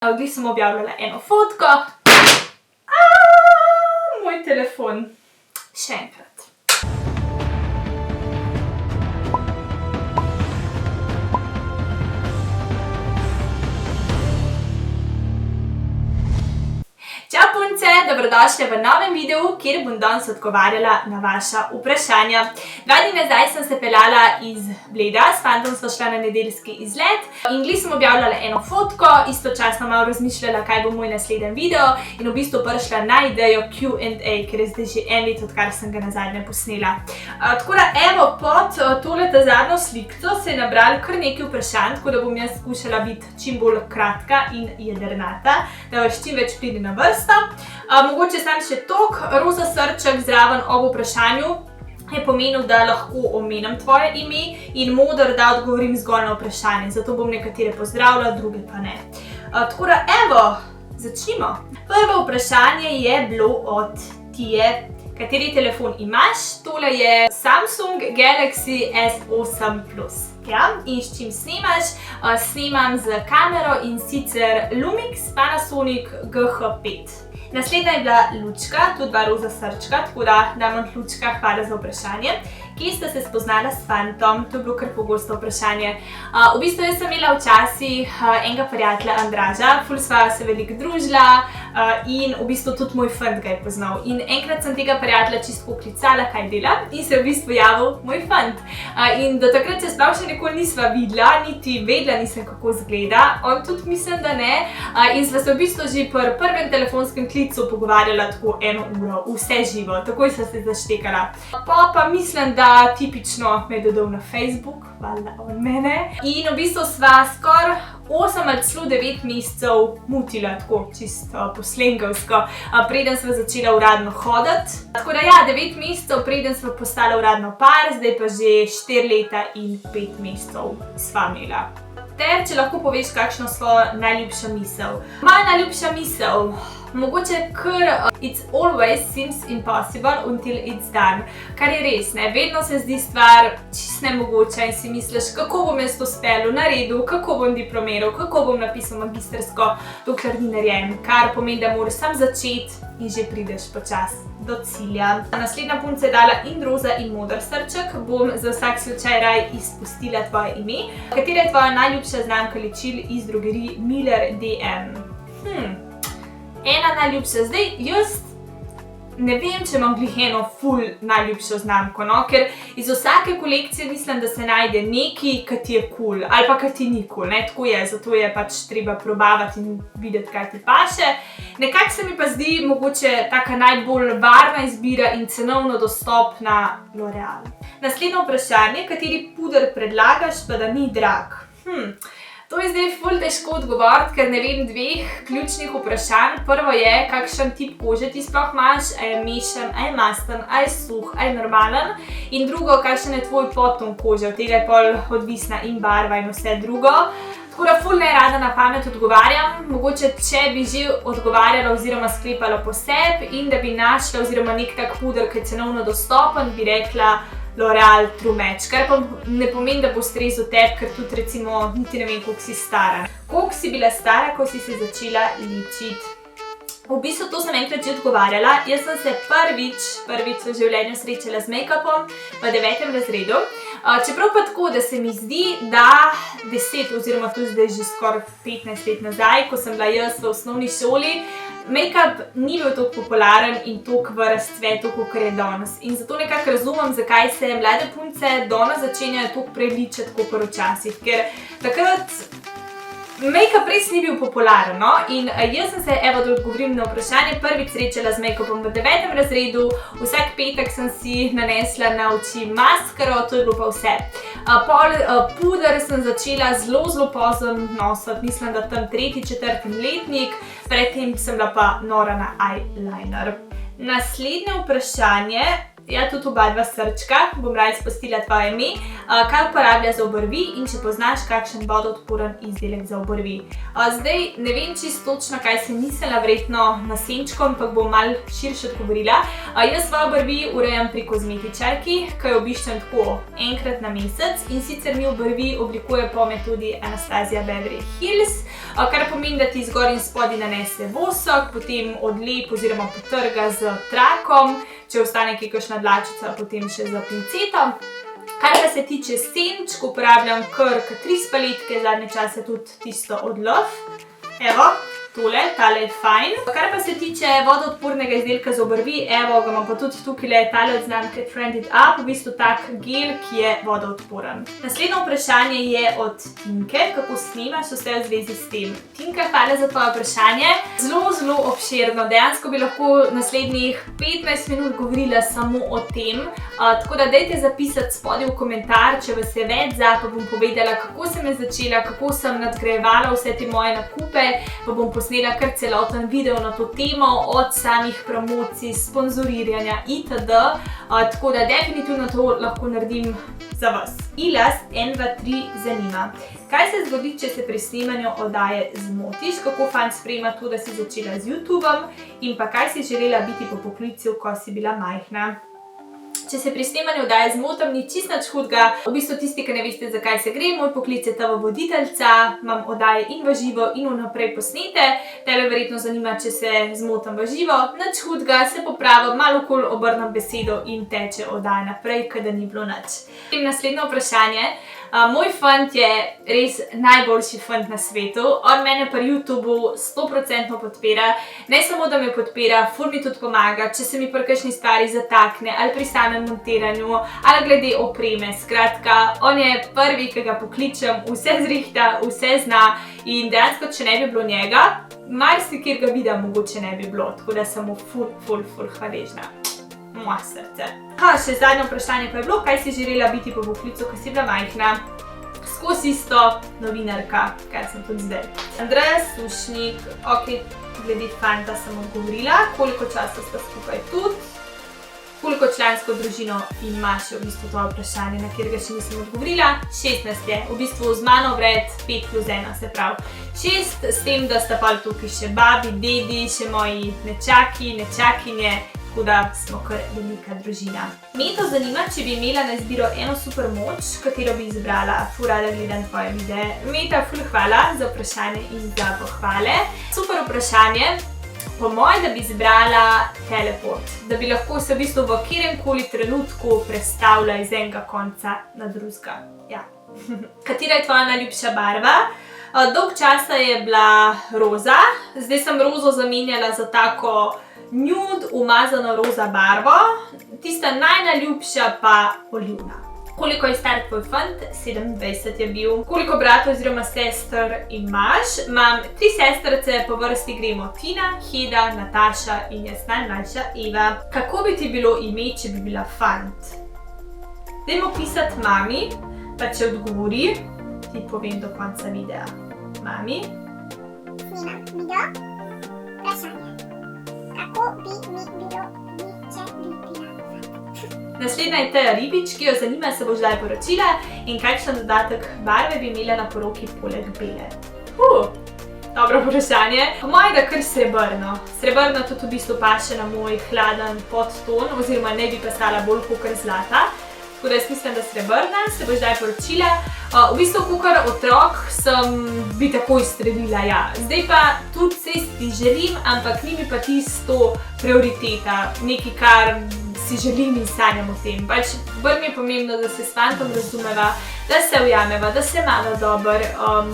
Glih sem objavljala eno fotko. Moj telefon. Še enkrat. Čau punce, dobrodošli v novem videu, kjer bom danes odgovarjala na vaša vprašanja. 2 dni nazaj sem se peljala iz Bleda, s fantom sva šla na nedeljski izlet in glih sem objavljala eno fotko, istočasno malo razmišljala, kaj bo moj naslednji video in v bistvu prišla na idejo Q&A, ker je zdaj že 1 let, odkar sem ga nazadnje posnela. Tako da evo, pod tole zadnjo slikco se je nabralo kar nekaj vprašanj, tako da bom jaz skušala biti čim bolj kratka in jedrnata, da vas čim več pride na vrsto. Mogoče sam še tok, roza srček zraven ob vprašanju je pomenil, da lahko omenim tvoje ime in moder, da odgovorim zgolj na vprašanje. Zato bom nekatere pozdravila, druge pa ne. Tako da evo, začnimo. Prvo vprašanje je bilo od Tije. Kateri telefon imaš? Tole je Samsung Galaxy S8 Plus. Ja, in s čim snimaš? Snimam z kamero in sicer Lumix Panasonic GH5. Naslednja je bila Lučka, tudi 2 roza srčka, tako da dam Lučka, hvala za vprašanje. Kje ste se spoznala s fantom? To je bilo kar pogosto vprašanje. V bistvu jaz sem imela včasih enega prijatelja Andraža, ful sva se veliko družila in v bistvu tudi moj fant ga je poznal. In enkrat sem tega prijatelja čisto klicala, kaj dela, in se je v bistvu javil moj fant. In do takrat se sploh še nikoli nisva videla, niti vedela nisem, kako izgleda. On tudi mislim, da ne. In sva se v bistvu že pri prvem telefonskem klicu pogovarjala tako 1 uro, vse živo, takoj sva se zaštekala. Pa mislim, da tipično me je dodal na Facebook, valjda on mene. In v bistvu sva skoraj 8 ali celo 9 mesecev mutila, tako čisto po slengovsko, preden sva začela uradno hoditi. Tako da ja, 9 mesecev, preden sva postala uradno par, zdaj pa že 4 leta in 5 mesecev sva imela. Ter, če lahko poveš, kakšno svojo najljubša misel. Moja najljubša misel, mogoče kar it's always seems impossible until it's done. Kar je res, ne, vedno se zdi stvar čisto nemogoča in si misliš, kako bom jaz to speljal, naredil, kako bom diplomiral, kako bom napisal magistrsko, dokler ni narejen. Kar pomeni, da moraš sam začeti in že prideš počasi do cilja. Naslednja punca je dala in roza in moder srček. Bom za vsak slučaj raj izpustila tvoje ime. Katera je tvoja najljubša znamka ličil iz drogerij Miller DM? Ena najljubša. Zdaj, jaz ne vem, če imam glih eno ful najljubšo znamko, no, ker iz vsake kolekcije mislim, da se najde nekaj, ki ti je cool, ali pa ki ti ni cool, ne, tako je, zato je pač treba probavati in videti, kaj ti paše. Nekako se mi pa zdi mogoče taka najbolj varna izbira in cenovno dostopna L'Oreal. Naslednje vprašanje, kateri puder predlagaš, pa da ni drag? To je zdaj ful težko odgovoriti, ker ne vem 2 ključnih vprašanj. Prvo je, kakšen tip kože ti sploh imaš, a je mešan, a je masten, a je suh, a je normalen. In drugo, kakšen je tvoj podton kože, od tega je pol odvisna in barva in vse drugo. Tako da ful nerada na pamet odgovarjam. Mogoče, če bi že odgovarjala oziroma sklepala po sebi in da bi našla oziroma nek tak puder, ki je cenovno dostopen, bi rekla L'Oreal True Match, kar pa ne pomeni, da bo ustrezal tebi, ker tudi recimo niti ne vem, koliko si stara. Koliko si bila stara, ko si se začela ličiti? V bistvu to sem enkrat že odgovarjala. Jaz sem se prvič v življenju srečala z make-upom v 9. razredu. Čeprav pa tako, da se mi zdi, da 10 oziroma to zdaj že skoraj 15 let nazaj, ko sem bila jaz v osnovni šoli, make-up ni bil toliko popularen in toliko v razcvetu, kot je danes. In zato nekako razumem, zakaj se mlade punce danes začenjajo toliko preličati, kot včasih. Ker takrat make-up res ni bil popularen, no? In jaz sem se, evo, da odgovorim na vprašanje, prvič srečala z make-upom v 9. razredu. Vsak petek sem si nanesla na oči maskaro, to je bilo pa vse. Puder sem začela zelo pozno nositi, mislim, da tam 3., 4. letnik, predtem sem bila pa nora na eyeliner. Naslednje vprašanje, Ja, tudi oba dva srčka, bom raje spustila tvoje ime, kaj uporablja za obrvi in če poznaš kakšen vodoodporen izdelek za obrvi. Zdaj ne vem čisto točno, kaj si mislila, verjetno na senčko, ampak bom malo širše odgovorila. Jaz svoje obrvi urejam pri kozmetičarki, ki jo obiščem tako enkrat na mesec in sicer mi obrvi oblikuje po metodi Anastasia Beverly Hills, kar pomeni, da ti zgor in spodaj nanese vosek, potem odlep oziroma potrga z trakom, če ostane kakšna dlačica, potem še za pinceto. Kar pa se tiče senčk, uporabljam kar 3 paletke, zadnje čase tudi tisto od Love. Evo, tale je fajn. Kar pa se tiče vodoodpornega izdelka za obrvi, evo, ga imam pa tudi tukaj tale od znamke Trended Up, v bistvu tak gel, ki je vodoodporen. Naslednje vprašanje je od Tinke, kako snimaš vse v zvezi s tem. Tinka, hvala za tvoje vprašanje. Zelo obširno, dejansko bi lahko naslednjih 15 minut govorila samo o tem, tako da dajte zapisati spodaj v komentar, če vas je več za, pa bom povedala, kako sem začela, kako sem nadgrajevala vse te moje nakupe, pa bom posnela kar celoten video na to temo, od samih promocij, sponzoriranja itd. Tako da definitivno to lahko naredim za vas. Ilas 123 zanima. Kaj se zgodi, če se pri snemanju oddaje zmotiš? Kako fant sprejema to, da si začela z YouTubeom? In pa kaj si želela biti po poklicu, ko si bila majhna? Če se pri snemanju oddaje zmotim, ni čisto nič hudega. V bistvu tisti, ki ne veste, zakaj se gre, moj poklic je TV voditeljca, imam oddaje in v živo in vnaprej posnete. Tebe verjetno zanima, če se zmotim v živo. Nič hudega, se popravim, malo okoli obrnem besedo in teče oddaja naprej, kot da ni bilo nič. In naslednje vprašanje. Moj fant je res najboljši fant na svetu. On mene pri YouTubeu 100% podpira. Ne samo, da me podpira, ful mi tudi pomaga, če se mi pri kakšni stvari zatakne, ali pri samem montiranju, ali glede opreme. Skratka, on je prvi, ki ga pokličem, vse zrihta, vse zna in dejansko, če ne bi bilo njega, marsikjer ga videa mogoče ne bi bilo, tako da sem mu ful hvaležna. Moje srce. Še zadnje vprašanje pa je bilo, kaj si želela biti po poklicu, ko si bila majhna. Skozi isto novinarka, kar sem tudi zdaj. Andreja Sušnik, ok, glede fanta sem odgovorila, koliko časa sta skupaj tudi, koliko člansko družino imaš, v bistvu to vprašanje, na katerega še nisem odgovorila. 16 je, v bistvu z mano vred 5+1, se pravi 6, s tem, da sta pa tukaj še babi, dedi, še moji nečaki, nečakinje, tako da smo kar velika družina. Meto zanima, če bi imela na izbiro eno super moč, katero bi izbrala. Ful rada gledam tvoje videe. Meta, ful hvala za vprašanje in za pohvale. Super vprašanje. Po moje, da bi izbrala teleport. Da bi lahko se v bistvu v kjeremkoli trenutku prestavila iz enega konca na drugega. Ja. Katera je tvoja najljubša barva? Dolg časa je bila roza. Zdaj sem rozo zamenjala za tako nude, umazano roza barvo, tista najljubša pa olivna. Koliko je star tvoj fant? 27 je bil. Koliko bratov oziroma sester imaš? Imam 3 sestrce, po vrsti gremo Tina, Heda, Nataša in jaz najmlajša Eva. Kako bi ti bilo ime, če bi bila fant? Dajmo pisati mami, pa če odgovori, ti povem do konca videa. Mami? Snimam video, vprašanje. Kako bi mi bilo, če bi bila fant? Naslednja je Teja Ribič, ki jo zanima, se bo zdaj poročila in kakšen dodatek barve bi imela na poroki poleg bele. Dobro vprašanje. Po moje, da kar srebrno. Srebrno tudi v bistvu paše na moj hladen podton, oziroma ne bi pasala bolj kakor zlata. Tako da jaz mislim, da srebrna, se bo zdaj poročila. V bistvu, kakor otrok, bi takoj strelila, ja. Zdaj pa tudi se ti želim, ampak ni mi pa tisto prioriteta, nekaj, kar si želim in sanjam o tem. Pač bolj mi je pomembno, da se s fantom razumeva, da se ujameva, da se imamo dobro.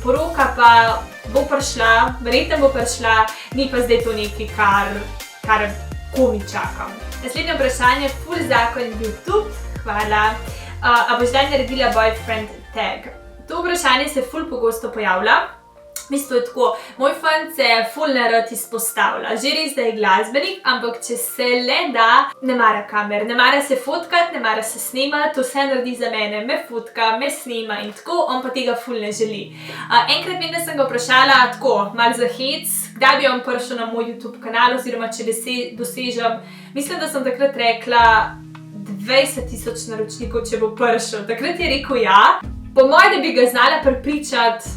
Poroka pa bo prišla, verjetno bo prišla, ni pa zdaj to nekaj, kar komi čakam. Naslednje vprašanje, ful zakon YouTube. Hvala. A boš zdaj naredila boyfriend tag? To vprašanje se ful pogosto pojavlja. V bistvu je tako, moj fant se ful nerad izpostavlja. Že res, da je glasbenik, ampak če se le da, ne mara kamer. Ne mara se fotkat, ne mara se snemati, to vse naredi za mene. Me fotka, me snema in tako, on pa tega ful ne želi. Enkrat vem, da sem ga vprašala tako, malo za hec, kdaj bi on prišel na moj YouTube kanal, oziroma če dosežem. Mislim, da sem takrat rekla 20,000 naročnikov, če bo prišel. Takrat je rekel ja. Po mojem, da bi ga znala prepričati,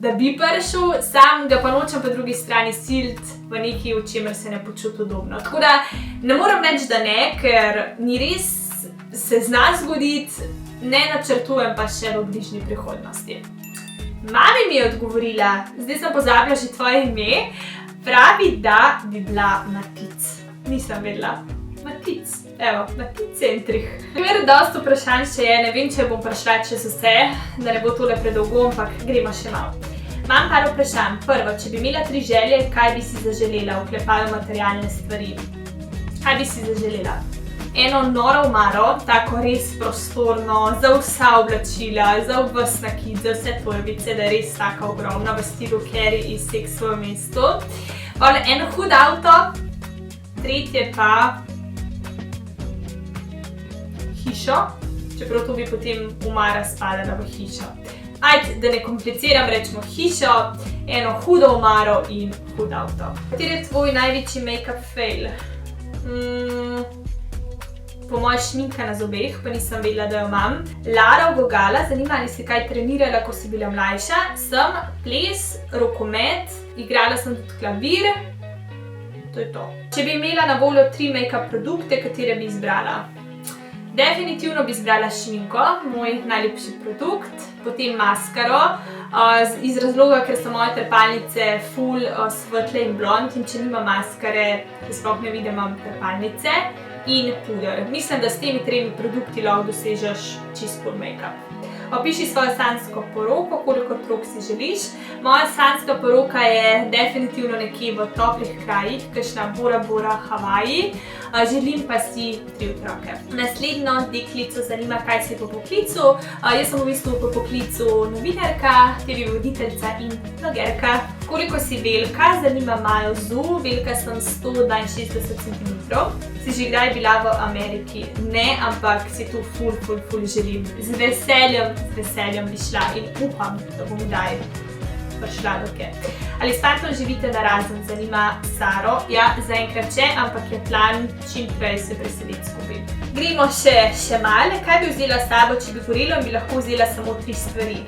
da bi prišel, sam ga pa nočem po drugi strani siliti v nekaj, v čemer se ne počuti udobno. Tako da ne moram reči, da ne, ker ni res, se zna zgoditi, ne načrtujem pa še v bližnji prihodnosti. Mami mi je odgovorila, zdaj sem pozabila že tvoje ime, pravi, da bi bila Matic. Nisem vedela. Matic. Evo, Matic centrih. Primer, dosti vprašanj še je, ne vem, če bom prišla čez vse, da ne bo tole predolgo, ampak gremo še malo. Imam par vprašanj. Prvo, če bi imela 3 želje, kaj bi si zaželela, oklepajo materialne stvari? Kaj bi si zaželela? Eno noro omaro, tako res prostorno, za vsa oblačila, za ves nakit, za vse torbice, da je res taka ogromna, v stilu Carrie iz Sex v mestu. Eno hud avto, tretje pa hišo, čeprav to bi potem omara spadala v hišo. Ajde, da ne kompliciram, rečemo hišo, eno hudo omaro in hud avto. Kateri je tvoj največji make-up fail? Po moje šminka na zobeh, pa nisem vedela, da jo imam. Lara Vogala, zanima, ali si kaj trenirala, ko si bila mlajša? Sem ples, rokomet, igrala sem tudi klavir. To je to. Če bi imela na voljo 3 make-up produkte, katere bi izbrala? Definitivno bi izbrala šminko, moj najljubši produkt, potem maskaro, iz razloga, ker so moje trepalnice ful svetle in blond in če nima maskare, sploh ne vidim, imam trepalnice. In puder. Mislim, da s temi 3 produkti lahko dosežeš čist full make-up. Opiši svojo sanjsko poroko, koliko otrok si želiš. Moja sanjska poroka je definitivno nekje v toplih krajih, kakšna Bora Bora, Havaji. Želim pa si 3 otroke. Naslednjo deklico zanima, kaj si po poklicu. Jaz sem v bistvu po poklicu novinarka, TV voditeljica in blogerka. Koliko si velika? Zanima Majo Zu. Velika sem 162 cm. Si že kdaj bila v Ameriki? Ne, ampak si tu ful želim. Z veseljem bi šla in upam, da bom kdaj prišla do kje. Ali s fantom živite narazen? Zanima Saro. Ja, zaenkrat še, ampak je plan čim prej se preseliti skupaj. Gremo še malo. Kaj bi vzela s sabo, če bi gorelo in bi lahko vzela samo 3 stvari?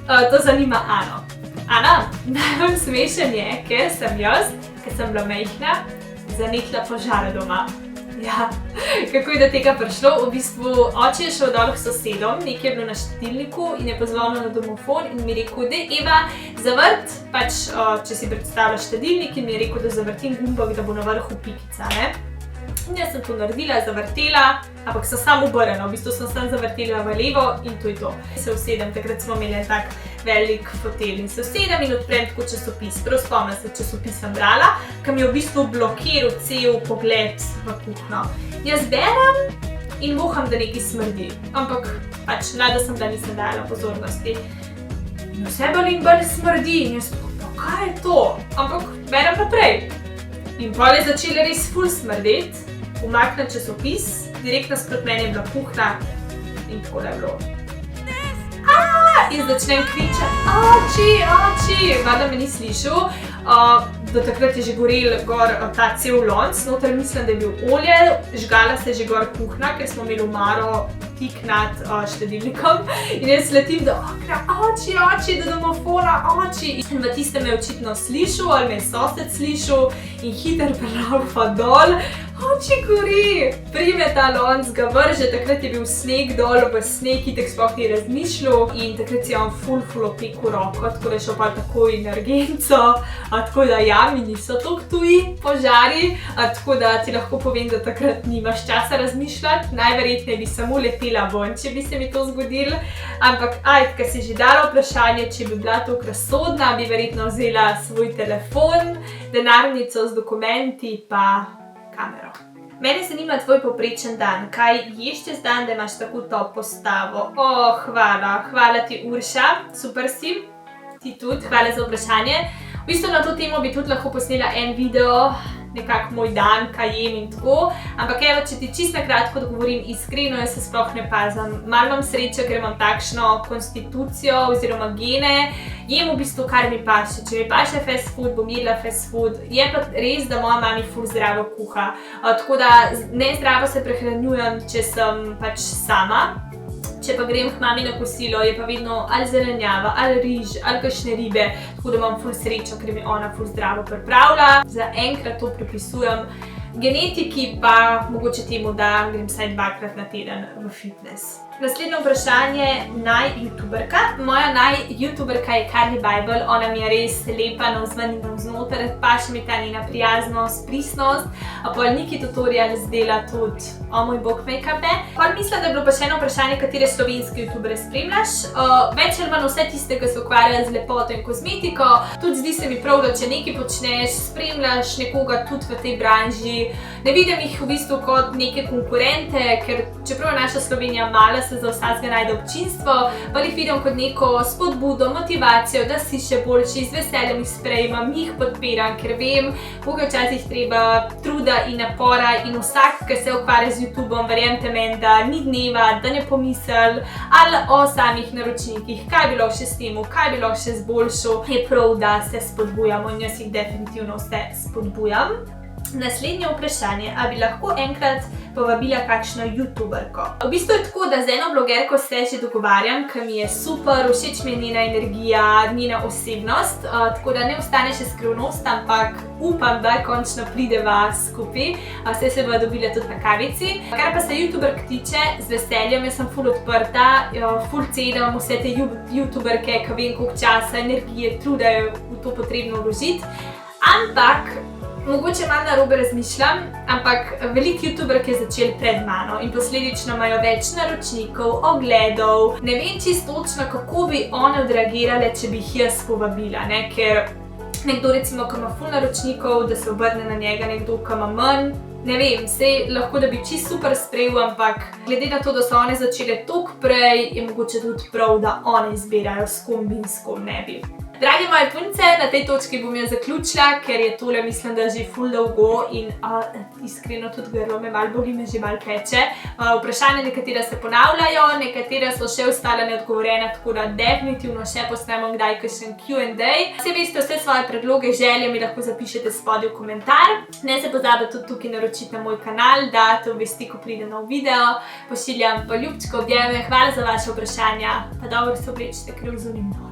To zanima Ano. Ana, najbolj smešen je, ker sem jaz, ker sem bila majhna, zanetila požar doma. Ja, kako je do tega prišlo? V bistvu, oče je šel dol k sosedom, nekaj je bilo na štedilniku in je pozvonil na domofon in mi je rekel, da Eva, zavrt, pač, če si predstavljaš štedilnik in mi je rekel, da zavrtim gumbek, da bo na vrhu pikica, ne? In jaz sem to naredila, zavrtela, ampak sem samo obrnila, v bistvu sem zavrtela v levo in to je to. Se usedem, takrat smo imeli tak velik fotelj in se usedem in odprem tako časopis. Prav spomnim se, časopis sem brala, ki mi je v bistvu blokiral cel pogled v kuhno. Jaz berem in voham, da nekaj smrdi, ampak pač nada sem, da nisem dajala pozornosti. In vse bolj in bolj smrdi in jaz pa kaj je to? Ampak berem naprej. In pol je začela res ful smrdeti, umaknem časopis, direktno nasproti mene je bila kuhna in tako je bilo. In začnem kričati, oči, valjda me ni slišal. Do takrat je že gorel gor ta cel lonc, noter mislim, da je bil olje, žgala se je že gor kuhna, ker smo imeli omaro tik nad štedilnikom. In jaz letim do okna, oči, do domofona, oči. In v tistem me je očitno slišal, ali me je sosed slišal in hiter prelaufa dol. Oči gori! Prime ta lonc, ga vrže, takrat je bil sneg dol, v sneg itek sploh ni razmišljal in takrat si je on ful opekel roko, tako da je šel pa takoj na urgenco, tako da ja, mi niso toliko tuji požari, tako da ti lahko povem, da takrat nimaš časa razmišljati, najverjetneje bi samo letela ven, če bi se mi to zgodilo, ampak ker si že dala vprašanje, če bi bila toliko razsodna, bi verjetno vzela svoj telefon, denarnico z dokumenti pa kamero. Mene zanima tvoj povprečen dan. Kaj ješ čez dan, da imaš tako top postavo? Hvala ti Urša, super si. Ti tudi, hvala za vprašanje. V bistvu na to temo bi tudi lahko posnela en video, nekako moj dan, kaj jem in tako. Ampak evo, če ti čisto na kratko odgovorim iskreno, jaz se sploh ne pazim. Malo imam srečo, ker imam takšno konstitucijo oziroma gene. Jem v bistvu, kar mi paše. Če mi paše fast food, bom jedla fast food. Je pa res, da moja mami ful zdravo kuha. Tako da nezdravo se prehranjujem, če sem pač sama. Če pa grem k mami na kosilo, je pa vedno ali zelenjava, ali riž, ali kakšne ribe, tako da imam ful srečo, ker mi ona ful zdravo pripravlja. Za enkrat to pripisujem genetiki, pa mogoče temu, da grem vsaj 2-krat na teden v fitness. Naslednje vprašanje, naj-youtuberka. Moja naj-youtuberka je Carly Bible, ona mi je res lepa navzven in navznoter, paše mi ta njena prijaznost, pristnost. Pol Niki Tutorials dela tudi, o moj bog, make-upe. Pol mislim, da je bilo pa še eno vprašanje, katere slovenske youtubere spremljaš. Več ali manj vse tiste, ki se ukvarjajo z lepoto in kozmetiko. Tudi zdi se mi prav, da če nekaj počneš, spremljaš nekoga tudi v tej branži. Ne vidim jih v bistvu kot neke konkurente, ker čeprav je naša Slovenija mala, se za vsakega najde občinstvo, pa jih vidim kot neko spodbudo, motivacijo, da si še boljši, z veseljem jih sprejemam, jih podpiram, ker vem, koliko je včasih treba truda in napora in vsak, ki se ukvarja z YouTubeom, verjemite meni, da ni dneva, da ne pomisli ali o samih naročnikih, kaj bi lahko še s temu, kaj bi lahko še zboljšal, je prav, da se spodbujamo in jaz jih definitivno vse spodbujam. Naslednje vprašanje, a bi lahko enkrat povabila kakšno youtuberko? V bistvu je tako, da z eno blogerko se že dogovarjam, ki mi je super, všeč mi je njena energija, njena osebnost, tako da ne ostane še skrivnost, ampak upam, da končno prideva skupaj, saj se bova dobila tudi na kavici. Kar pa se youtuberk tiče, z veseljem, jaz sem ful odprta, ful cenim vse te youtuberke, ki vem, koliko časa, energije, truda je v to potrebno vložiti, ampak mogoče malo narobe razmišljam, ampak veliko youtuberk je začel pred mano in posledično imajo več naročnikov, ogledov. Ne vem čisto točno, kako bi one odreagirale, če bi jih jaz povabila, ne? Ker nekdo recimo, ki ima ful naročnikov, da se obrne na njega, nekdo, ki ima manj. Ne vem, sej lahko, da bi čisto super sprejel, ampak glede na to, da so one začele toliko prej, je mogoče tudi prav, da one izbirajo, s kom bi in s kom ne bi. Dragi moje punce, na tej točki bom jo zaključila, ker je tole, mislim, da že ful dolgo in iskreno tudi grlo me malo boli, me že malo peče. Vprašanja nekatera se ponavljajo, nekatera so še ostala neodgovorjena, tako da definitivno še posnemo kdaj kakšen Q&A. Vse veste, vse svoje predloge, želje mi lahko zapišete spodaj v komentar. Ne se pozabite tudi tukaj naročiti na moj kanal, da te obvesti, ko pride nov video. Pošiljam pa ljubčko, objeme, hvala za vaše vprašanja, pa dobro se oblečite, ker je v zunimno.